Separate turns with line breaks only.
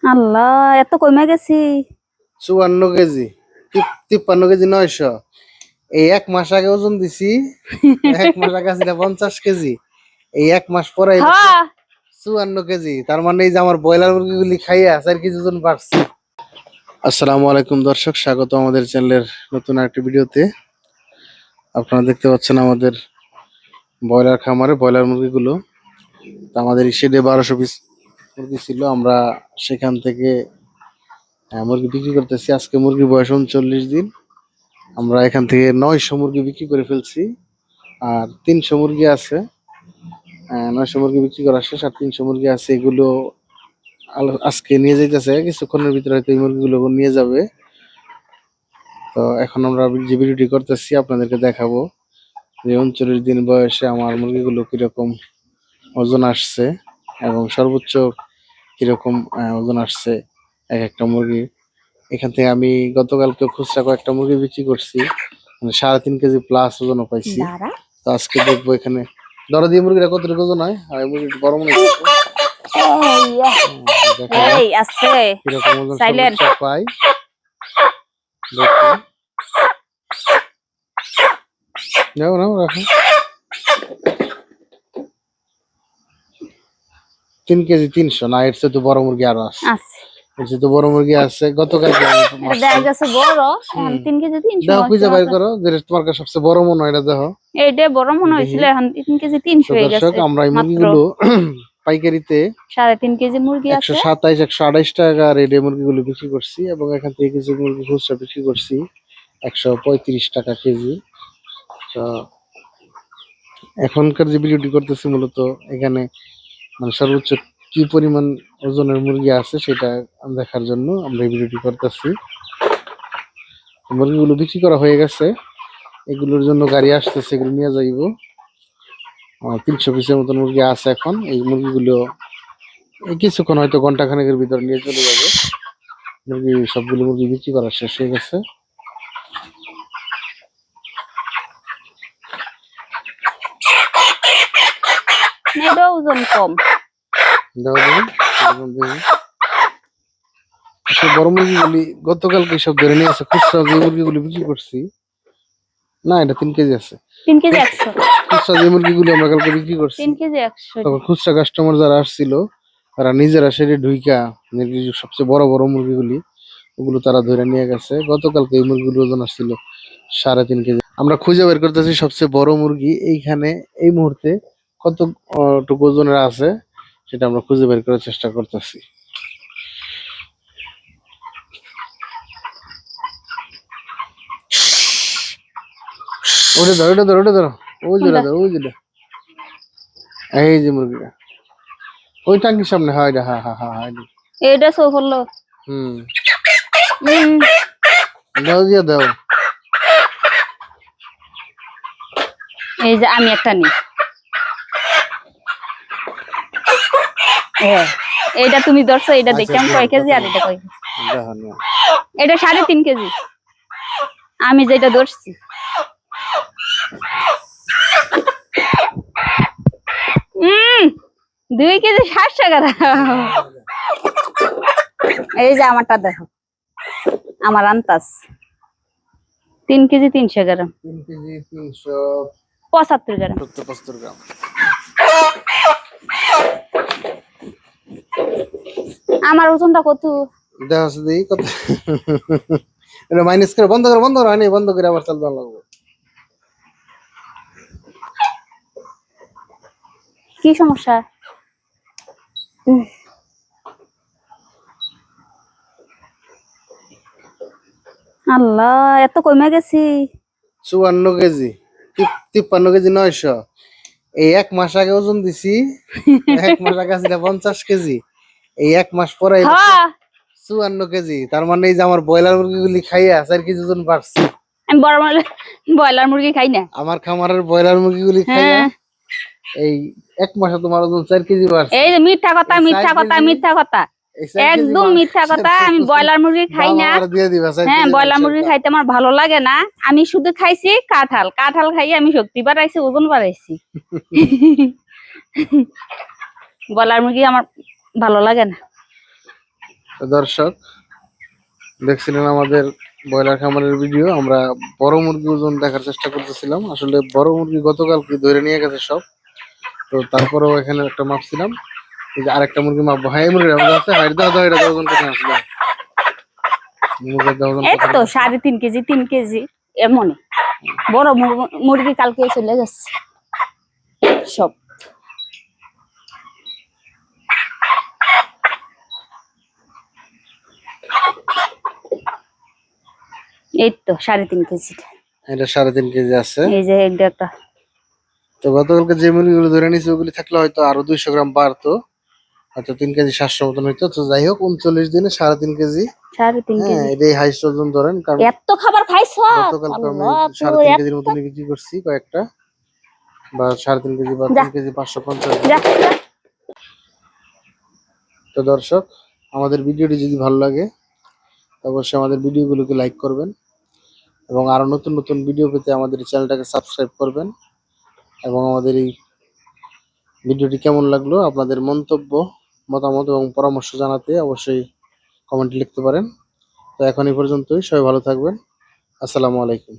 আল্লাহ, এত কমে গেছি।
54 কেজি, 53 কেজি 900। এই 1 মাস আগে ওজন দিছি, 1 মাস আগে ছিল 50 কেজি। এই 1 মাস পরে 54 কেজি। তার মানে এই যে আমার ব্রয়লার মুরগিগুলি খাইয়া 4 কেজি ওজন বাড়ছে। আসসালামু আলাইকুম দর্শক, স্বাগত আমাদের চ্যানেলের নতুন আরেকটি ভিডিওতে। আপনারা দেখতে পাচ্ছেন আমাদের ব্রয়লার খামারে ব্রয়লার মুরগিগুলো। আমাদের শেডে 1200 পিস মুরগি ছিল। আমরা সেখান থেকে মুরগি বিক্রি করতেছি। আজকে মুরগির বয়স 39 দিন। আমরা এখান থেকে 900 মুরগি বিক্রি করে ফেলছি, আর 300 মুরগি আছে। 900 মুরগি বিক্রি করা শেষ, আর 300 মুরগি আছে। এগুলো আজকে নিয়ে যাইতেছে, কিছুক্ষণের ভিতরে হয়তো এই মুরগিগুলো নিয়ে যাবে। তো এখন আমরা যে ভিডিওটি করতেছি আপনাদেরকে দেখাবো যে 39 দিন বয়সে আমার মুরগিগুলো কিরকম ওজন আসছে এবং সর্বোচ্চ কিরকম ওজন আসছে এক একটা মুরগি। এখান থেকে আমি গতকালকে খুচরা কয়েকটা মুরগি বিক্রি করছি, মানে 3.5 কেজি প্লাস ওজনও পাইছি। তো আজকে দেখবো এখানে দরা দিয়ে মুরগিটা কতটুকু ওজন হয়। আর মুরগি বড় মনে হচ্ছে, কিরকম ওজন সর্বোচ্চ পাই দেখুন। যাও না রাখো। 3 কেজি 300 না, এর চেয়ে তো বড় মুরগি আরো আছে। এর চেয়ে তো বড় মুরগি আছে। গতকালকে দেখো খুঁজে বাইর করো, যেটা তোমার কাছে সবচেয়ে বড় মনে হয় এটা দেখো।
এইটা বড় মনে হয়েছিল, এখন 3 কেজি 300 হয়ে গেছে।
দর্শক, আমরা এই মুরগিগুলো পাইকারিতে
3.5 কেজি মুরগি আছে
127 128 টাকা রেটে মুরগিগুলো বিক্রি করছি, এবং এখান থেকে কিছু মুরগি খুচরা বিক্রি করছি 135 টাকা কেজি। তো এখনকার যে ভিডিওটি করতেছি মূলত এখানে মানে সর্বোচ্চ কি পরিমাণ ওজনের মুরগি আছে সেটা দেখার জন্য আমরা এই ভিডিওটি করতেছি। মুরগিগুলো বিক্রি করা হয়ে গেছে, এগুলোর জন্য গাড়ি আসতেছে, এগুলো নিয়ে যাইব। 300 পিসের মতন মুরগি আছে এখন। এই মুরগিগুলো কিছুক্ষণ হয়তো ঘন্টাখানেকের ভিতর নিয়ে চলে যাবে। মুরগি সবগুলো মুরগি বিক্রি করা শেষ হয়ে গেছে।
ওজন কম
বড় মুরগিগুলি গতকালকে সব ধরে নিয়ে আসে। খুচরা যে মুরগিগুলি বিক্রি করছি, না এটা 3 কেজি আছে,
3 কেজি 100।
খুচরা যে মুরগিগুলি আমরা কালকে বিক্রি করছি
3 কেজি 100।
তখন খুচরা কাস্টমার যারা আসছিল তারা নিজেরা সেটা ঢুইকা সবচেয়ে বড় বড় মুরগিগুলি ওগুলো তারা ধরে নিয়ে গেছে। গতকালকে এই মুরগিগুলোর ওজন আসছিল 3.5 কেজি। আমরা খুঁজে বের করতেছি সবচেয়ে বড় মুরগি এইখানে এই মুহূর্তে কতটুকু ওজনের আছে, সেটা আমরা খুঁজে বের করার চেষ্টা করতেছি। ওটা ধরো, ওটা ধরো, ওটা ধরো, ওই যেটা ধরো, ওই যেটা, এই যে মুরগিটা ওই টাঙ্কির সামনে। হয় এটা, হ্যাঁ হ্যাঁ হ্যাঁ,
এটা সো হলো।
দাও দিয়ে দাও।
এই যে আমি একটা নিই, এইটা তুমি ধরছো, এটা দেখলাম কয় কেজি আর এটা কয় কেজি। এটা 3.5 কেজি আমি যেটা ধরছি। দুই কেজি 60 টাকা। এই যে আমারটা দেখো, আমার আন্তাজ 3 কেজি 300 গ্রাম।
3 কেজি 375
গ্রাম।
75 গ্রাম।
আমার ওজনটা কত
দেখো দেখি কত। এটা মাইনাস করে বন্ধ করো, বন্ধ করো, হয়নি বন্ধ করে আবার চালু লাগবে।
কি সমস্যা? আল্লাহ, এত কমে গেছি।
54 কেজি, 53 কেজি 900। এই 1 মাস আগে ওজন দিছি, 1 মাস আগে ছিল 50 কেজি। এই 1 মাস পরে 54 কেজি। তার মানে এই যে আমার ব্রয়লার মুরগিগুলি খাইয়া 4 কেজি ওজন বাড়ছে।
আমি ব্রয়লার মুরগি খাই না,
আমার খামারের ব্রয়লার মুরগিগুলি খাইয়া এই 1 মাসে তোমার ওজন 4 কেজি বাড়ছে।
এই যে মিথ্যা কথা, মিথ্যা কথা, মিথ্যা কথা, একদম মিথ্যা কথা। আমি ব্রয়লার মুরগি খাই না। হ্যাঁ, ব্রয়লার মুরগি খাইতে আমার ভালো লাগে না। আমি শুধু খাইছি কাঁঠাল, কাঁঠাল খাইয়ে আমি শক্তি বাড়াইছি, ওজন বাড়াইছি। ব্রয়লার মুরগি আমার ভালো লাগে না।
তো দর্শক দেখছিলেন আমাদের ব্রয়লার খামারের ভিডিও। আমরা বড় মুরগি ওজন দেখার চেষ্টা করতেছিলাম। আসলে বড় মুরগি গতকালকে ধরে নিয়ে গেছে সব। তো তারপরেও এখানে একটা মাপছিলাম, এই যে আরেকটা মুরগি মাপবো। হ্যাঁ, এই মুরগি আমাদের আছে, হাইট দাও দাও, এটা ওজন কত আসলে মুরগির ওজন
এই
কত?
তো 3.5 কেজি 3 কেজি এমনই। বড় মুরগি কালকে চলে গেছে সব। এই তো 3.5 কেজি।
এটা 3.5 কেজি আছে।
এই যে একটা।
তো গতকালকে যে মুরগিগুলো ধরে নিয়েছে ওগুলি থাকলে হয়তো আরো 200 গ্রাম বাড়তো, হয়তো 3 কেজি 700 মতন হইতো। তো যাই হোক, 39 দিনে 3.5 কেজি।
3.5
হ্যাঁ,
কেজি।
এটাই হাইস্ট ওজন ধরেন, কারণ
এত খাবার খাইছো?
গতকালকে আমি
আল্লাহ,
3.5 কেজির মতন বিক্রি করছি কয়েকটা, বা 3.5 কেজি বা 3 কেজি 550 গ্রাম। তো দর্শক, আমাদের ভিডিওটি যদি ভালো লাগে অবশ্যই আমাদের ভিডিওগুলোকে লাইক করবেন, এবং আরো নতুন নতুন ভিডিও পেতে আমাদের চ্যানেলটাকে সাবস্ক্রাইব করবেন। এবং আমাদের এই ভিডিওটি কেমন লাগলো আপনাদের মন্তব্য, মতামত এবং পরামর্শ জানাতে অবশ্যই কমেন্টে লিখতে পারেন। তো এখন এই পর্যন্তই, সবাই ভালো থাকবেন। আসসালামু আলাইকুম।